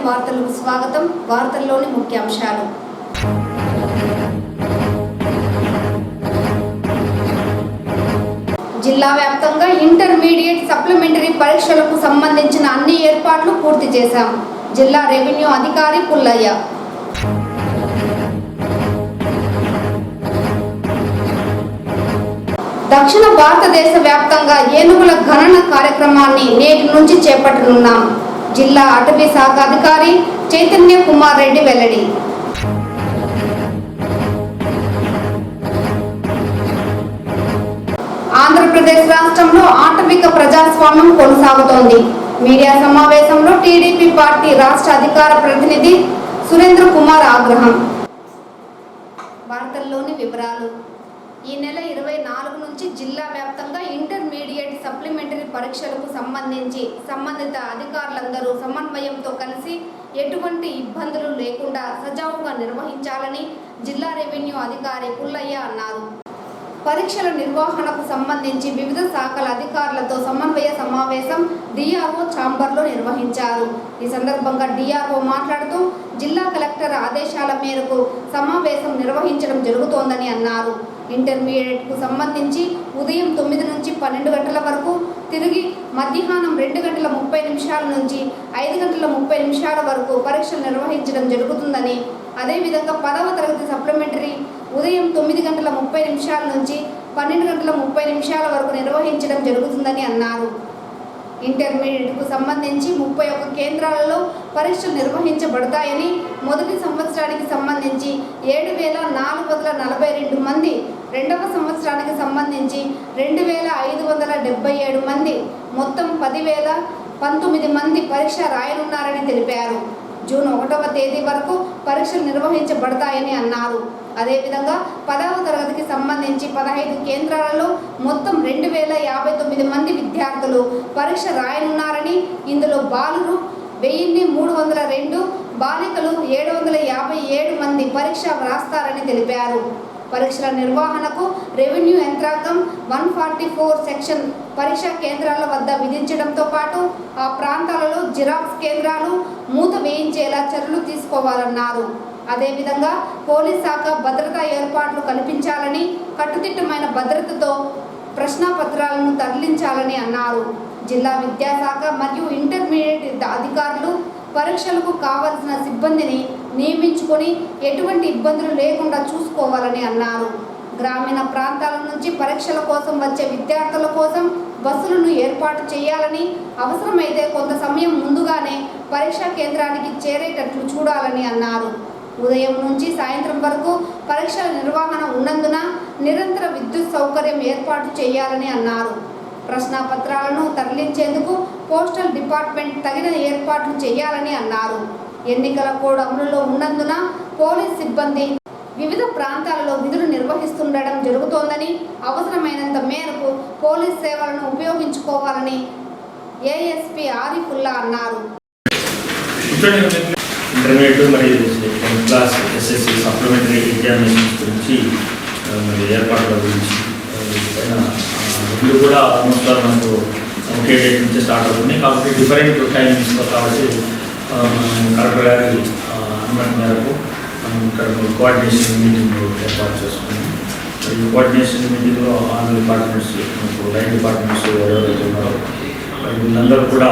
వార్తలకు స్వాగతం. వార్తల్లోని ముఖ్యాంశాలు. జిల్లా వ్యాప్తంగా ఇంటర్మీడియట్ సప్లిమెంటరీ పరీక్షలకు సంబంధించిన అన్ని ఏర్పాట్లు పూర్తి చేశాం. జిల్లా రెవెన్యూ అధికారి పుల్లయ్య. దక్షిణ భారతదేశ వ్యాప్తంగా ఏనుగుల గణన కార్యక్రమాన్ని నేటి నుంచి చేపట్టనున్నాం. జిల్లా అటవీ శాఖ అధికారి చైతన్య కుమార్ రెడ్డి వెల్లడి. ఆంధ్రప్రదేశ్ రాష్ట్రంలో ఆటవిక ప్రజాస్వామ్యం కొనసాగుతోంది. మీడియా సమావేశంలో టీడీపీ పార్టీ రాష్ట్ర అధికార ప్రతినిధి సురేంద్ర కుమార్ ఆగ్రహం. వార్తల్లోని వివరాలు. ఈ నెల 24 నుంచి జిల్లా వ్యాప్తంగా ఇంటర్మీడియట్ సప్లిమెంటరీ పరీక్షలకు సంబంధించి సంబంధిత అధికారులందరూ సమన్వయంతో కలిసి ఎటువంటి ఇబ్బందులు లేకుండా సజావుగా నిర్వహించాలని జిల్లా రెవెన్యూ అధికారి పుల్లయ్య అన్నారు. పరీక్షల నిర్వహణకు సంబంధించి వివిధ శాఖల అధికారులతో సమన్వయ సమావేశం డిఆర్ఓ ఛాంబర్లో నిర్వహించారు. ఈ సందర్భంగా డిఆర్ఓ మాట్లాడుతూ జిల్లా కలెక్టర్ ఆదేశాల మేరకు సమావేశం నిర్వహించడం జరుగుతోందని అన్నారు. ఇంటర్మీడియట్కు సంబంధించి ఉదయం 9 నుంచి 12 గంటల వరకు, తిరిగి మధ్యాహ్నం 2:30 నుంచి 5:30 వరకు పరీక్షలు నిర్వహించడం జరుగుతుందని, అదేవిధంగా 10వ తరగతి సప్లిమెంటరీ ఉదయం 9:30 నుంచి 12:30 వరకు నిర్వహించడం జరుగుతుందని అన్నారు. ఇంటర్మీడియట్కు సంబంధించి 31 కేంద్రాలలో పరీక్షలు నిర్వహించబడతాయని, మొదటి సంవత్సరానికి సంబంధించి 7,442 మంది, రెండవ సంవత్సరానికి సంబంధించి 2,577 మంది, మొత్తం 10,019 మంది పరీక్ష రాయనున్నారని తెలిపారు. జూన్ 1వ తేదీ వరకు పరీక్షలు నిర్వహించబడతాయని అన్నారు. అదేవిధంగా 10వ తరగతికి సంబంధించి 15 కేంద్రాలలో మొత్తం 2,059 మంది విద్యార్థులు పరీక్ష రాయనున్నారని, ఇందులో బాలురు 1,302, బాలికలు 757 మంది పరీక్ష వ్రాస్తారని తెలిపారు. పరీక్షల నిర్వహణకు రెవెన్యూ యంత్రాంగం 144 సెక్షన్ పరీక్షా కేంద్రాల వద్ద విధించడంతో పాటు ఆ ప్రాంతాలలో జిరాక్స్ కేంద్రాలు మూత వేయించేలా చర్యలు తీసుకోవాలన్నారు. అదేవిధంగా పోలీస్ శాఖ భద్రతా ఏర్పాట్లు కల్పించాలని, కట్టుదిట్టమైన భద్రతతో ప్రశ్నాపత్రాలను తరలించాలని అన్నారు. జిల్లా విద్యాశాఖ మరియు ఇంటర్మీడియట్ అధికారులు పరీక్షలకు కావలసిన సిబ్బందిని నియమించుకొని ఎటువంటి ఇబ్బందులు లేకుండా చూసుకోవాలని అన్నారు. గ్రామీణ ప్రాంతాల నుంచి పరీక్షల కోసం వచ్చే విద్యార్థుల కోసం బస్సులను ఏర్పాటు చేయాలని, అవసరమైతే కొంత సమయం ముందుగానే పరీక్షా కేంద్రానికి చేరేటట్లు చూడాలని అన్నారు. ఉదయం నుంచి సాయంత్రం వరకు పరీక్షల నిర్వహణ ఉన్నందున నిరంతర విద్యుత్ సౌకర్యం ఏర్పాటు చేయాలని అన్నారు. ప్రశ్నాపత్రాలను తరలించేందుకు పోస్టల్ డిపార్ట్మెంట్ తగిన ఏర్పాట్లు చేయాలని అన్నారు. ఎన్నికల కోడ్ అమలులో ఉన్నందున పోలీస్ సిబ్బంది వివిధ ప్రాంతాలలో విధులు నిర్వహిస్తుండడం జరుగుతోందని, అవసరమైనంత మేరకు పోలీస్ సేవలను ఉపయోగించుకోవాలని ఏఎస్పీ ఆరిఫుల్లా అన్నారు. ఇంటర్మీడియట్ మరియు 10th class SSC supplementary examinations గురించి ఏర్పాట్ల గురించి రెండు కూడా ఆల్మోస్ట్ మనకు ఒకే డేట్ నుంచి స్టార్ట్ అవుతుంది. కాబట్టి డిఫరెంట్ టైమింగ్స్లో కాబట్టి కలెక్టర్ గారి అనుమతి మేరకు ఇక్కడ కోఆర్డినేషన్ మీటింగ్ ఏర్పాటు చేసుకున్నాం. ఈ కోఆర్డినేషన్ మీటింగ్లో ఆల్ డిపార్ట్మెంట్స్, లైన్ డిపార్ట్మెంట్స్ ఎవరైతే ఉన్నారో వీళ్ళందరూ కూడా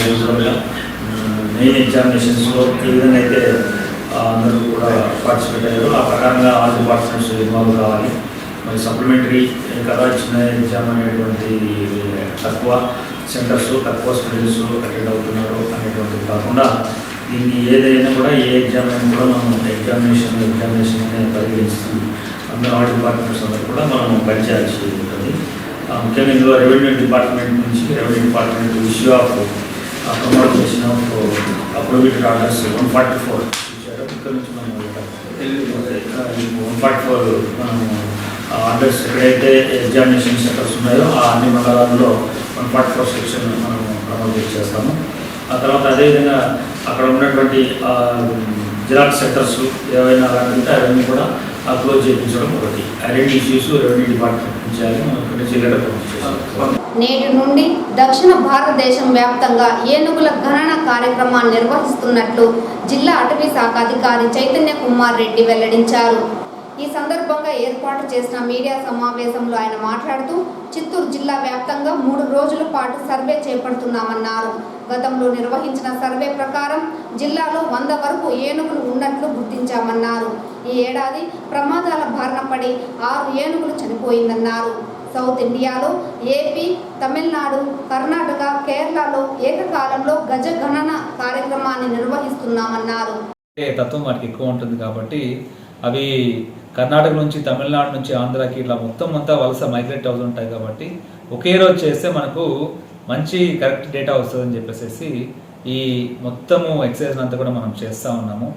యూజువల్గా మెయిన్ ఎగ్జామినేషన్స్లో ఏ విధంగా అయితే అందరూ కూడా పార్టిసిపేట్ అయ్యారు ఆ ప్రకారంగా ఆల్ డిపార్ట్మెంట్స్ ఇన్వాల్వ్ కావాలి. మరి సప్లిమెంటరీ కదా చిన్న ఎగ్జామ్ అనేటువంటి తక్కువ సెంటర్స్, తక్కువ స్టూడెంట్స్ అటెండ్ అవుతున్నారు అనేటువంటిది కాకుండా దీన్ని ఏదైనా కూడా ఏ ఎగ్జామ్ అయినా కూడా మనం ఎగ్జామినేషన్ అనేది పరిగణిస్తుంది. అందరూ ఆల్ డిపార్ట్మెంట్స్ అందరూ కూడా మనం పనిచేయాల్సి ఉంటుంది. ముఖ్యంగా ఇందులో రెవెన్యూ డిపార్ట్మెంట్ నుంచి revenue department issue of promotion of approved orders 144 ఇచ్చారు. ఇక్కడ నుంచి మనం 144 మనం ఆర్డర్స్ ఎక్కడైతే ఎగ్జామినేషన్ సెంటర్స్ ఉన్నాయో ఆ అన్ని మండలాల్లో 144 సెక్షన్ మనం ప్రమోట్ చేస్తాము. ఆ తర్వాత అదేవిధంగా అక్కడ ఉన్నటువంటి జిరాక్స్ సెంటర్స్ ఏవైనా అలాంటి ఉంటే అవన్నీ కూడా క్లోజ్ చేయించడం ఒకటి. ఐడెంటిటీ ఇష్యూస్ రెవెన్యూ డిపార్ట్మెంట్ నుంచి మనం జిల్లాలో పంపించేసాం. నేటి నుండి దక్షిణ భారతదేశం వ్యాప్తంగా ఏనుగుల గణన కార్యక్రమాన్ని నిర్వహిస్తున్నట్లు జిల్లా అటవీ శాఖ అధికారి చైతన్య కుమార్ రెడ్డి వెల్లడించారు. ఈ సందర్భంగా ఏర్పాటు చేసిన మీడియా సమావేశంలో ఆయన మాట్లాడుతూ చిత్తూరు జిల్లా వ్యాప్తంగా 3 రోజుల పాటు సర్వే చేపడుతున్నామన్నారు. గతంలో నిర్వహించిన సర్వే ప్రకారం జిల్లాలో 100 వరకు ఏనుగులు ఉన్నట్లు గుర్తించామన్నారు. ఈ ఏడాది ప్రమాదాల బారిన పడి 6 ఏనుగులు చనిపోయిందన్నారు. సౌత్ ఇండియాలో ఏపీ, తమిళనాడు, కర్ణాటక, కేరళలో ఏకకాలంలో గజ గణన కార్యక్రమాన్ని నిర్వహిస్తున్నామన్నారు. తత్వం వాటికి ఎక్కువ ఉంటుంది కాబట్టి అవి కర్ణాటక నుంచి, తమిళనాడు నుంచి, ఆంధ్రాకి ఇట్లా మొత్తం అంతా వలస మైగ్రేట్ అవుతుంటాయి కాబట్టి ఒకే రోజు చేస్తే మనకు మంచి కరెక్ట్ డేటా వస్తుందని చెప్పేసి ఈ మొత్తము ఎక్సర్సైజ్ అంతా కూడా మనం చేస్తూ ఉన్నాము.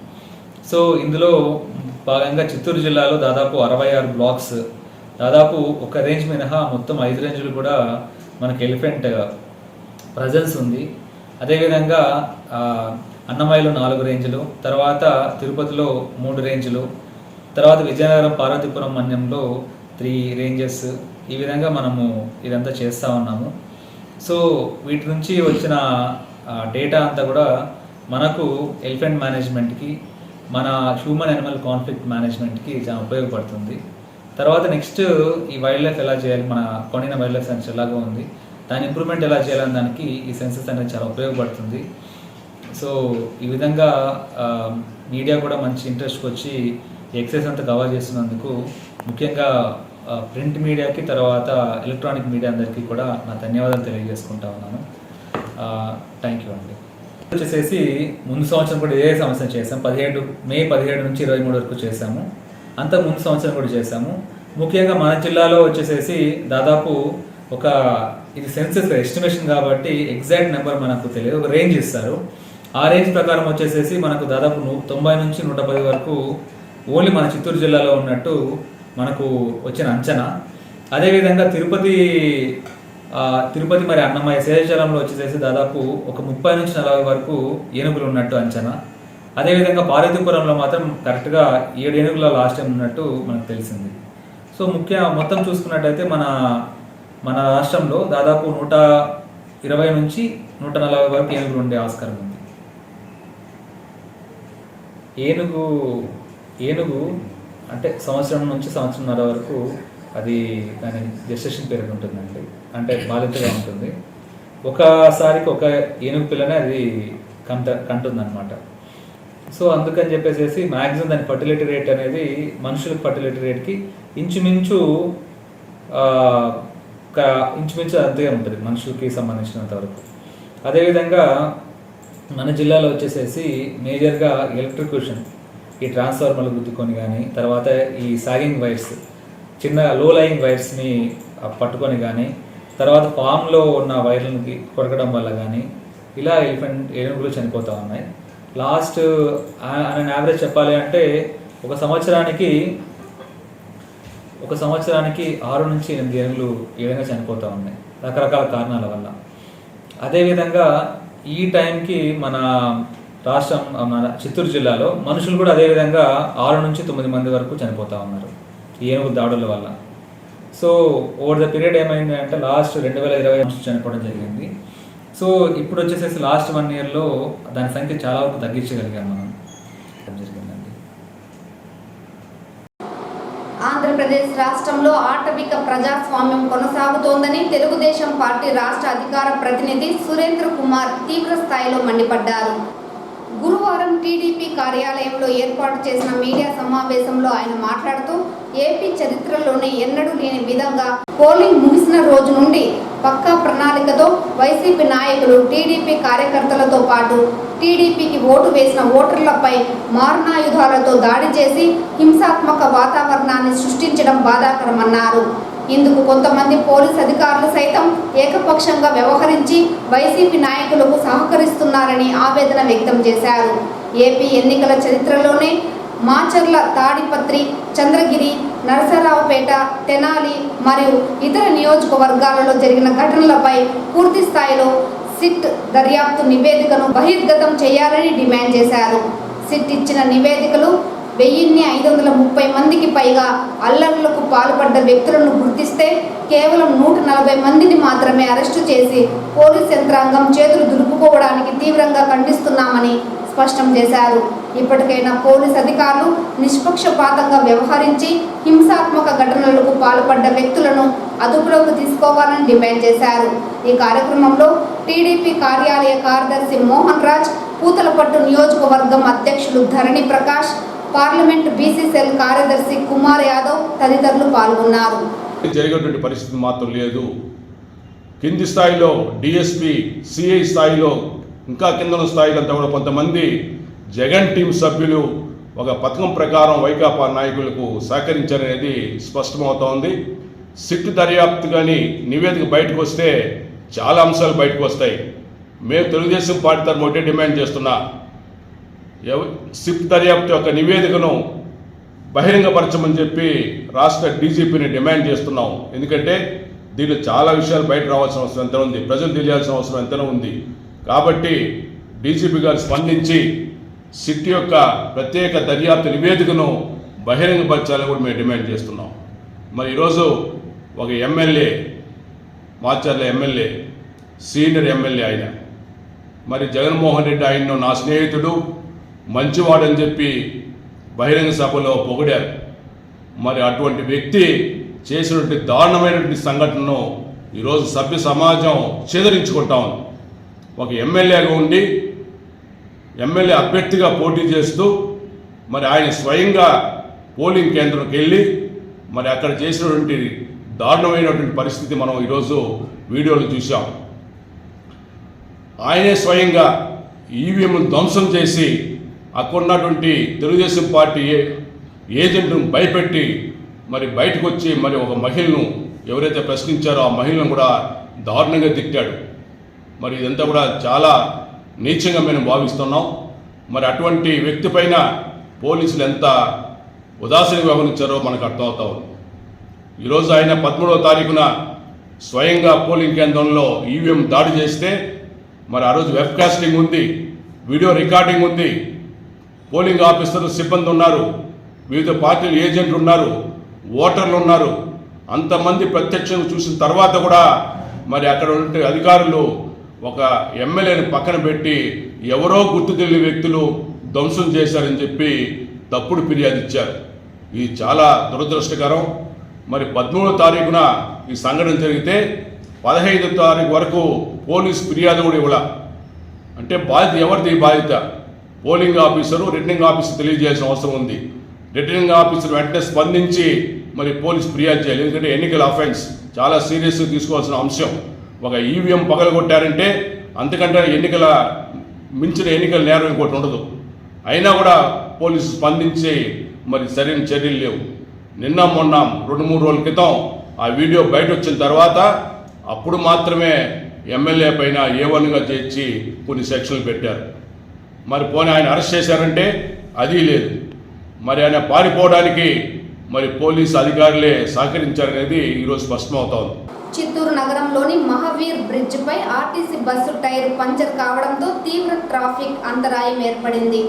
సో ఇందులో భాగంగా చిత్తూరు జిల్లాలో దాదాపు 66 బ్లాక్స్, దాదాపు ఒక రేంజ్ మినహా మొత్తం 5 రేంజ్లు కూడా మనకి ఎలిఫెంట్ ప్రజెన్స్ ఉంది. అదేవిధంగా అన్నమయ్యలో 4 రేంజ్లు, తర్వాత తిరుపతిలో 3 రేంజ్లు, తర్వాత విజయనగరం పార్వతీపురం మన్యంలో 3 రేంజెస్. ఈ విధంగా మనము ఇదంతా చేస్తూ ఉన్నాము. సో వీటి నుంచి వచ్చిన డేటా అంతా కూడా మనకు ఎలిఫెంట్ మేనేజ్మెంట్కి, మన హ్యూమన్ యానిమల్ కాన్ఫ్లిక్ట్ మేనేజ్మెంట్కి చాలా ఉపయోగపడుతుంది. తర్వాత నెక్స్ట్ ఈ వైల్డ్ లైఫ్ ఎలా చేయాలి, మన కొనిన వైల్డ్ లైఫ్ సెన్స్ ఎలాగో ఉంది, దాని ఇంప్రూవ్మెంట్ ఎలా చేయాలని దానికి ఈ సెన్సెస్ అనేది చాలా ఉపయోగపడుతుంది. సో ఈ విధంగా మీడియా కూడా మంచి ఇంట్రెస్ట్కి వచ్చి ఎక్సైజ్ అంతా కవర్ చేస్తున్నందుకు ముఖ్యంగా ప్రింట్ మీడియాకి, తర్వాత ఎలక్ట్రానిక్ మీడియా అందరికీ కూడా నా ధన్యవాదాలు తెలియజేసుకుంటా ఉన్నాను. థ్యాంక్ యూ అండి. వచ్చేసేసి ముందు సంవత్సరం కూడా ఇదే సంవత్సరం చేసాం. మే 17 నుంచి 23 వరకు చేసాము. అంత ముందు సంవత్సరం కూడా చేసాము. ముఖ్యంగా మన జిల్లాలో వచ్చేసేసి దాదాపు ఇది సెన్సెస్ ఎస్టిమేషన్ కాబట్టి ఎగ్జాక్ట్ నెంబర్ మనకు తెలియదు, ఒక రేంజ్ ఇస్తారు. ఆ రేంజ్ ప్రకారం వచ్చేసేసి మనకు దాదాపు 90 నుంచి 110 వరకు ఓన్లీ మన చిత్తూరు జిల్లాలో ఉన్నట్టు మనకు వచ్చిన అంచనా. అదేవిధంగా తిరుపతి మరి అన్నమయ్య శేషాచలంలో వచ్చేసేసి దాదాపు ఒక 30 నుంచి 40 వరకు ఏనుగులు ఉన్నట్టు అంచనా. అదేవిధంగా పార్వతీపురంలో మాత్రం కరెక్ట్గా 7 ఏనుగుల లాస్ట్ టైం ఉన్నట్టు మనకు తెలిసింది. సో మొత్తం చూసుకున్నట్టయితే మన రాష్ట్రంలో దాదాపు 120 నుంచి 140 వరకు ఏనుగులు ఉండే ఆస్కారం ఉంది. ఏనుగు అంటే సంవత్సరం నుంచి సంవత్సరంన్నర వరకు అది దాని జెస్టేషన్ పీరియడ్ ఉంటుందండి, అంటే బాధ్యతగా ఉంటుంది. ఒకసారికి ఒక ఏనుగు పిల్లనే అది కంటుందన్నమాట. సో అందుకని చెప్పేసి మ్యాక్సిమం దాని ఫర్టిలిటీ రేట్ అనేది మనుషులకు ఫర్టిలిటీ రేట్కి ఇంచుమించు అంతే ఉంటుంది మనుషులకి సంబంధించినంత వరకు. అదేవిధంగా మన జిల్లాలో వచ్చేసేసి మేజర్గా ఎలక్ట్రిక్యూషన్, ఈ ట్రాన్స్ఫార్మర్లు గుద్దుకొని కానీ, తర్వాత ఈ సాగింగ్ వైర్స్, చిన్న లో లయింగ్ వైర్స్ని పట్టుకొని కానీ, తర్వాత ఫామ్లో ఉన్న వైర్లకి కొరకడం వల్ల కానీ ఇలా ఏనుగులు చనిపోతూ ఉన్నాయి. లాస్ట్ యావరేజ్ చెప్పాలి అంటే ఒక సంవత్సరానికి 6 నుంచి 8 ఏనుగులు ఈ విధంగా చనిపోతూ ఉన్నాయి రకరకాల కారణాల వల్ల. అదేవిధంగా ఈ టైంకి మన రాష్ట్రం, మన చిత్తూరు జిల్లాలో మనుషులు కూడా అదేవిధంగా 6 నుంచి 9 మంది వరకు చనిపోతూ ఉన్నారు ఈ ఏనుగు దాడుల వల్ల. సో ఓవర్ ద పీరియడ్ ఏమైంది అంటే లాస్ట్ 2020 నుంచి చనిపోవడం జరిగింది. సో ఇప్పుడు వచ్చేసేసి లాస్ట్ 1 ఇయర్లో దాని సంఖ్య చాలా వరకు తగ్గించగలిగాం మనం. జరిగిందండి. ఆంధ్రప్రదేశ్ రాష్ట్రంలో ఆటవిక ప్రజాస్వామ్యం కొనసాగుతోందని తెలుగుదేశం పార్టీ రాష్ట్ర అధికార ప్రతినిధి సురేంద్ర కుమార్ తీవ్ర స్థాయిలో మండిపడ్డారు. గురువారం టీడీపీ కార్యాలయంలో ఏర్పాటు చేసిన మీడియా సమావేశంలో ఆయన మాట్లాడుతూ ఏపీ చరిత్రలోనే ఎన్నడూ లేని విధంగా పోలింగ్ ముగిసిన రోజు నుండి పక్కా ప్రణాళికతో వైసీపీ నాయకులు టీడీపీ కార్యకర్తలతో పాటు టీడీపీకి ఓటు వేసిన ఓటర్లపై మారణాయుధాలతో దాడి చేసి హింసాత్మక వాతావరణాన్ని సృష్టించడం బాధాకరమన్నారు. ఇందుకు కొంతమంది పోలీస్ అధికారులు సైతం ఏకపక్షంగా వ్యవహరించి వైసీపీ నాయకులకు సహకరిస్తున్నారని ఆవేదన వ్యక్తం చేశారు. ఏపీ ఎన్నికల చరిత్రలోనే మాచర్ల, తాడిపత్రి, చంద్రగిరి, నరసరావుపేట, తెనాలి మరియు ఇతర నియోజకవర్గాలలో జరిగిన ఘటనలపై పూర్తి స్థాయిలో సిట్ దర్యాప్తు నివేదికను బహిర్గతం చేయాలని డిమాండ్ చేశారు. సిట్ ఇచ్చిన నివేదికలు 1530 మందికి పైగా అల్లర్లకు పాల్పడ్డ వ్యక్తులను గుర్తిస్తే కేవలం 140 మందిని మాత్రమే అరెస్టు చేసి పోలీస్ యంత్రాంగం చేతులు దులుపుకోవడానికి తీవ్రంగా ఖండిస్తున్నామని స్పష్టం చేశారు. ఇప్పటికైనా పోలీస్ అధికారులు నిష్పక్షపాతంగా వ్యవహరించి హింసాత్మక ఘటనలకు పాల్పడ్డ వ్యక్తులను అదుపులోకి తీసుకోవాలని డిమాండ్ చేశారు. ఈ కార్యక్రమంలో టీడీపీ కార్యాలయ కార్యదర్శి మోహన్ రాజ్, పూతలపట్టు నియోజకవర్గం అధ్యక్షులు ధరణి ప్రకాష్, పార్లమెంట్ బీసీ సెల్ కార్యదర్శి కుమార్ యాదవ్ తదితరులు పాల్గొన్నారు. జరిగేటువంటి పరిస్థితి మాత్రం లేదు. కింది స్థాయిలో డిఎస్పీ, సిఐ స్థాయిలో, ఇంకా కింద స్థాయిలో అంతా కూడా కొంతమంది జగన్ టీం సభ్యులు ఒక పథకం ప్రకారం వైకాపా నాయకులకు సహకరించారనేది స్పష్టమవుతోంది. సిట్ దర్యాప్తు కానీ నివేదిక బయటకు వస్తే చాలా అంశాలు బయటకు వస్తాయి. మేము తెలుగుదేశం పార్టీ తరఫున ఒకటే డిమాండ్ చేస్తున్నా, సిట్ దర్యాప్తు యొక్క నివేదికను బహిరంగపరచమని చెప్పి రాష్ట్ర డీజీపీని డిమాండ్ చేస్తున్నాం. ఎందుకంటే దీనిలో చాలా విషయాలు బయట రావాల్సిన అవసరం ఎంత ఉంది, ప్రజలు తెలియాల్సిన అవసరం ఎంతనో ఉంది. కాబట్టి డీజీపీ గారు స్పందించి సిట్ యొక్క ప్రత్యేక దర్యాప్తు నివేదికను బహిరంగపరచాలని కూడా మేము డిమాండ్ చేస్తున్నాం. మరి ఈరోజు ఒక MLA, Macherla MLA, senior MLA ఆయన, మరి జగన్మోహన్ రెడ్డి ఆయన్ను నా స్నేహితుడు, మంచివాడని చెప్పి బహిరంగ సభలో పొగిడారు. మరి అటువంటి వ్యక్తి చేసినటువంటి దారుణమైనటువంటి సంఘటనను ఈరోజు సభ్య సమాజం చేదరించుకుంటా ఉంది. ఒక ఎమ్మెల్యేగా ఉండి ఎమ్మెల్యే అభ్యర్థిగా పోటీ చేస్తూ మరి ఆయన స్వయంగా పోలింగ్ కేంద్రంకి వెళ్ళి మరి అక్కడ చేసినటువంటి దారుణమైనటువంటి పరిస్థితి మనం ఈరోజు వీడియోలు చూసాం. ఆయనే స్వయంగా ఈవీఎంను ధ్వంసం చేసి అక్కడ ఉన్నటువంటి తెలుగుదేశం పార్టీ ఏజెంట్ను భయపెట్టి మరి బయటకు వచ్చి మరి ఒక మహిళను ఎవరైతే ప్రశ్నించారో ఆ మహిళను కూడా దారుణంగా తిట్టాడు. మరి ఇదంతా కూడా చాలా నీచంగా మేము భావిస్తున్నాం. మరి అటువంటి వ్యక్తి పైన పోలీసులు ఎంత ఉదాసీనంగా వ్యవహరించారో మనకు అర్థమవుతా ఉంది. ఈరోజు ఆయన 13వ తారీఖున స్వయంగా పోలింగ్ కేంద్రంలో ఈవీఎం దాడి చేస్తే మరి ఆ రోజు వెబ్ కాస్టింగ్ ఉంది, వీడియో రికార్డింగ్ ఉంది, పోలింగ్ ఆఫీసర్లు సిబ్బంది ఉన్నారు, వివిధ పార్టీల ఏజెంట్లు ఉన్నారు, ఓటర్లు ఉన్నారు. అంతమంది ప్రత్యక్షంగా చూసిన తర్వాత కూడా మరి అక్కడ ఉండే అధికారులు ఒక ఎమ్మెల్యేని పక్కన పెట్టి ఎవరో గుర్తు తెలియని వ్యక్తులు ధ్వంసం చేశారని చెప్పి తప్పుడు ఫిర్యాదు ఇచ్చారు. ఇది చాలా దురదృష్టకరం. మరి 13వ తారీఖున ఈ సంఘటన జరిగితే 15వ తారీఖు వరకు పోలీసు ఫిర్యాదు కూడా ఇవ్వాల. అంటే బాధ్యత ఎవరిది? బాధ్యత పోలింగ్ ఆఫీసరు, రిటర్నింగ్ ఆఫీసర్ తెలియజేయాల్సిన అవసరం ఉంది. రిటర్నింగ్ ఆఫీసర్ వెంటనే స్పందించి మరి పోలీసు ఫిర్యాదు చేయాలి. ఎందుకంటే ఎన్నికల అఫెన్స్ చాలా సీరియస్గా తీసుకోవాల్సిన అంశం. ఒక ఈవీఎం పగలగొట్టారంటే అంతకంటే ఎన్నికల మించిన ఎన్నికల నేరం ఇంకోటి ఉండదు. అయినా కూడా పోలీసు స్పందించి మరి సరైన చర్యలు లేవు. నిన్న మొన్న 2-3 రోజుల క్రితం ఆ వీడియో బయట వచ్చిన తర్వాత అప్పుడు మాత్రమే ఎమ్మెల్యే పైన A1గా చేర్చి కొన్ని సెక్షన్లు పెట్టారు. మరి పోనీ ఆయన అరెస్ట్ చేశారంటే అది లేదు. మరి ఆయన పారిపోవడానికి మరి పోలీసు అధికారులే సహకరించారనేది ఈరోజు స్పష్టమవుతోంది. చిత్తూరు నగరంలోని మహావీర్ బ్రిడ్జిపై ఆర్టీసీ బస్సు టైర్ పంచర్ కావడంతో తీవ్ర ట్రాఫిక్ అంతరాయం ఏర్పడింది.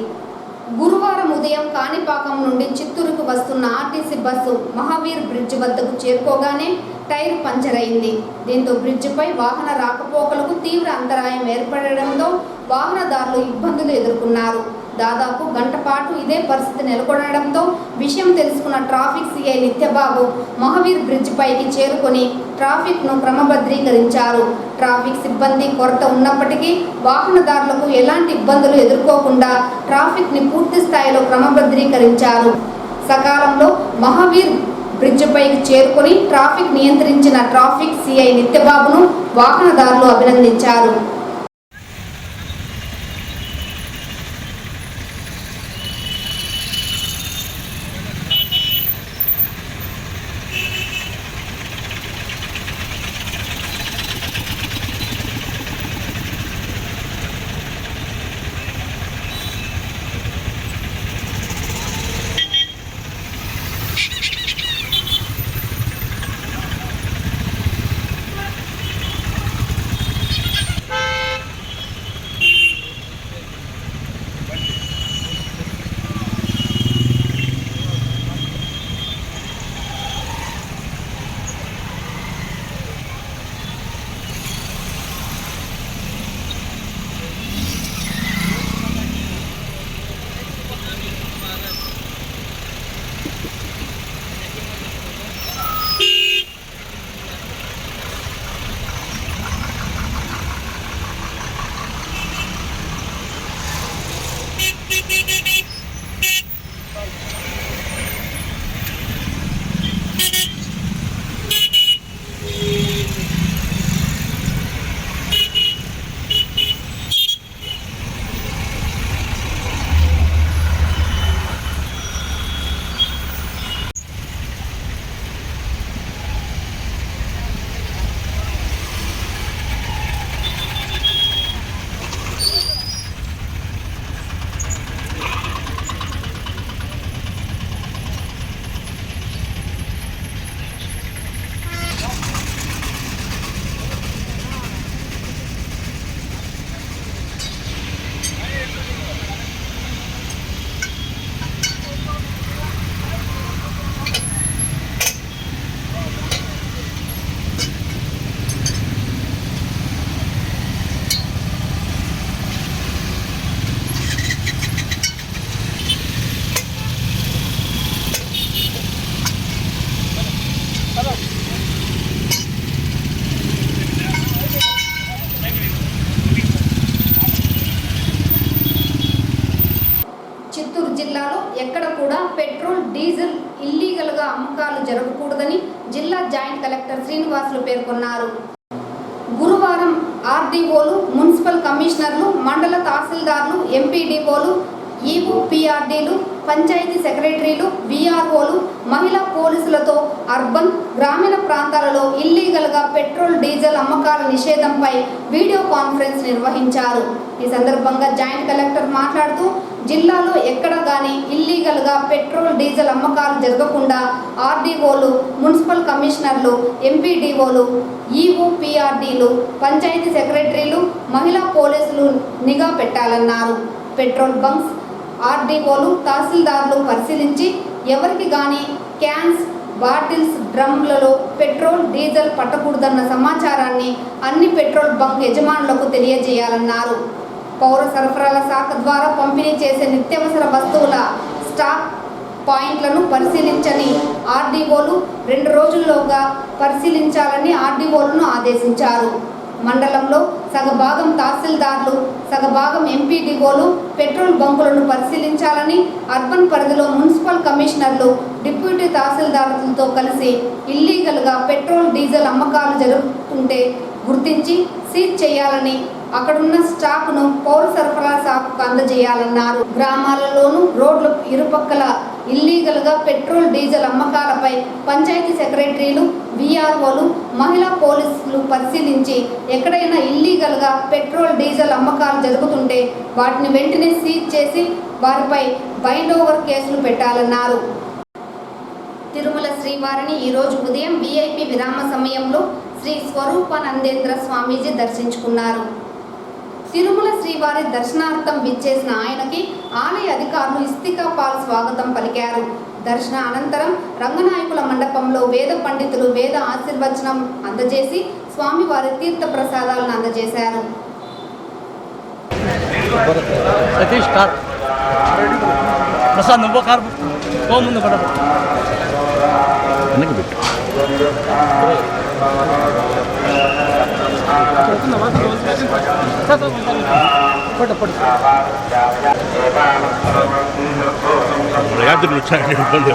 గురువారం ఉదయం కాణిపాకం నుండి చిత్తూరుకు వస్తున్న ఆర్టీసీ బస్సు మహావీర్ బ్రిడ్జ్ వద్దకు చేరుకోగానే టైర్ పంచర్ అయింది. దీంతో బ్రిడ్జిపై వాహన రాకపోకలకు తీవ్ర అంతరాయం ఏర్పడడంతో వాహనదారులు ఇబ్బందులు ఎదుర్కొన్నారు. దాదాపు గంట పాటు ఇదే పరిస్థితి నెలకొనడంతో విషయం తెలుసుకున్న traffic CI Nityababu Mahavir bridge పైకి చేరుకొని ట్రాఫిక్ను క్రమబద్ధీకరించారు. ట్రాఫిక్ సిబ్బంది కొరత ఉన్నప్పటికీ వాహనదారులకు ఎలాంటి ఇబ్బందులు ఎదుర్కోకుండా ట్రాఫిక్ని పూర్తి స్థాయిలో క్రమబద్ధీకరించారు. సకాలంలో మహావీర్ బ్రిడ్జ్ పైకి చేరుకొని ట్రాఫిక్ నియంత్రించిన ట్రాఫిక్ సిఐ నిత్యబాబును వాహనదారులు అభినందించారు. శ్రీనివాసులు పేర్కొన్నారు. గురువారం ఆర్డీఓలు, మున్సిపల్ కమిషనర్లు, మండల తహసీల్దార్లు, ఎంపీడీఓలు, ఈఓపీఆర్డీలు, పంచాయతీ సెక్రటరీలు, వీఆర్ఓలు, మహిళా పోలీసులతో అర్బన్, గ్రామీణ ప్రాంతాలలో ఇల్లీగల్గా పెట్రోల్, డీజిల్ అమ్మకాల నిషేధంపై వీడియో కాన్ఫరెన్స్ నిర్వహించారు. ఈ సందర్భంగా జాయింట్ కలెక్టర్ మాట్లాడుతూ జిల్లాలో ఎక్కడ గానీ ఇల్లీగల్గా పెట్రోల్, డీజిల్ అమ్మకాలు జరగకుండా ఆర్డీఓలు, మున్సిపల్ కమిషనర్లు, ఎంపీడీఓలు, ఈఓపీఆర్డీలు, పంచాయతీ సెక్రటరీలు, మహిళా పోలీసులు నిఘా పెట్టాలన్నారు. పెట్రోల్ బంక్స్ ఆర్డీఓలు, తహసీల్దార్లు పరిశీలించి ఎవరికి గానీ క్యాన్స్, బాటిల్స్, డ్రమ్లలో పెట్రోల్, డీజిల్ పట్టకూడదన్న సమాచారాన్ని అన్ని పెట్రోల్ బంక్ యజమానులకు తెలియజేయాలన్నారు. పౌర సరఫరాల శాఖ ద్వారా పంపిణీ చేసే నిత్యావసర వస్తువుల స్టాక్ పాయింట్లను పరిశీలించని ఆర్డీఓలు 2 రోజుల్లోగా పరిశీలించాలని ఆర్డీఓలను ఆదేశించారు. మండలంలో సగభాగం తహసీల్దార్లు, సగభాగం ఎంపీడీఓలు పెట్రోల్ బంకులను పరిశీలించాలని, అర్బన్ పరిధిలో మున్సిపల్ కమిషనర్లు, డిప్యూటీ తహసీల్దార్లతో కలిసి ఇల్లీగల్గా పెట్రోల్, డీజిల్ అమ్మకాలు జరుగుతుంటే గుర్తించి సీజ్ చేయాలని, అక్కడున్న స్టాక్ను పౌర సరఫరా శాఖకు అందజేయాలన్నారు. గ్రామాలలోనూ రోడ్ల ఇరుపక్కల ఇల్లీగల్గా పెట్రోల్, డీజిల్ అమ్మకాలపై పంచాయతీ సెక్రటరీలు, వీఆర్ఓలు, మహిళా పోలీసులు పరిశీలించి ఎక్కడైనా ఇల్లీగల్గా పెట్రోల్, డీజిల్ అమ్మకాలు జరుగుతుంటే వాటిని వెంటనే సీజ్ చేసి వారిపై బైండ్ ఓవర్ కేసులు పెట్టాలన్నారు. తిరుమల శ్రీవారిని ఈరోజు ఉదయం వీఐపీ విరామ సమయంలో శ్రీ స్వరూపానందేంద్ర స్వామీజీ దర్శించుకున్నారు. తిరుమల శ్రీవారి దర్శనార్థం విచ్చేసిన ఆయనకి ఆలయ అధికారులు ఇస్తికా పాల్ స్వాగతం పలికారు. దర్శన అనంతరం రంగనాయకుల మండపంలో వేద పండితులు వేద ఆశీర్వచనం అందజేసి స్వామివారి తీర్థ ప్రసాదాలను అందజేశారు. యాత్రికులు వచ్చారంటే ఇబ్బంది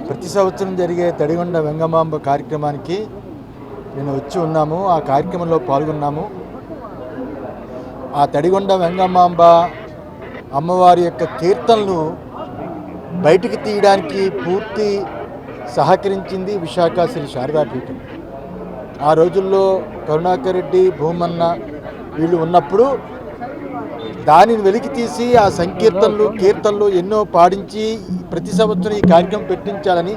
ప్రతి సంవత్సరం జరిగే తడిగొండ వెంగమాంబ కార్యక్రమానికి నేను వచ్చి ఉన్నాము. ఆ కార్యక్రమంలో పాల్గొన్నాము. ఆ తడిగొండ వెంగమాంబ అమ్మవారి యొక్క కీర్తనలు బయటికి తీయడానికి పూర్తి సహకరించింది విశాఖ శ్రీ శారదాపీఠం. ఆ రోజుల్లో కరుణాకర్ రెడ్డి, భూమన్న వీళ్ళు ఉన్నప్పుడు దానిని వెలికి తీసి ఆ కీర్తనలు ఎన్నో పాడించి ప్రతి సంవత్సరం ఈ కార్యక్రమం పెట్టించాలని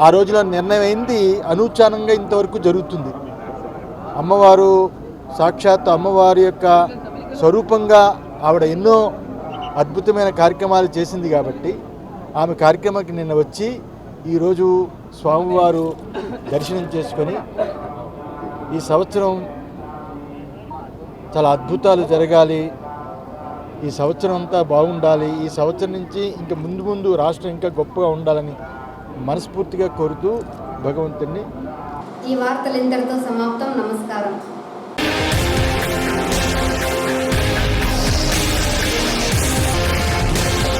ఆ రోజులో నిర్ణయం అయింది. అనూచానంగా ఇంతవరకు జరుగుతుంది. అమ్మవారు సాక్షాత్ అమ్మవారి యొక్క స్వరూపంగా ఆవిడ ఎన్నో అద్భుతమైన కార్యక్రమాలు చేసింది కాబట్టి ఆమె కార్యక్రమానికి నిన్న వచ్చి ఈరోజు స్వామివారు దర్శనం చేసుకొని ఈ సంవత్సరం చాలా అద్భుతాలు జరగాలి, ఈ సంవత్సరం అంతా బాగుండాలి, ఈ సంవత్సరం నుంచి ఇంకా ముందు రాష్ట్రం ఇంకా గొప్పగా ఉండాలని మనస్ఫూర్తిగా కోరుతూ భగవంతుడిని. ఈ వార్తలు ఇంతటితో సమాప్తం. నమస్కారం.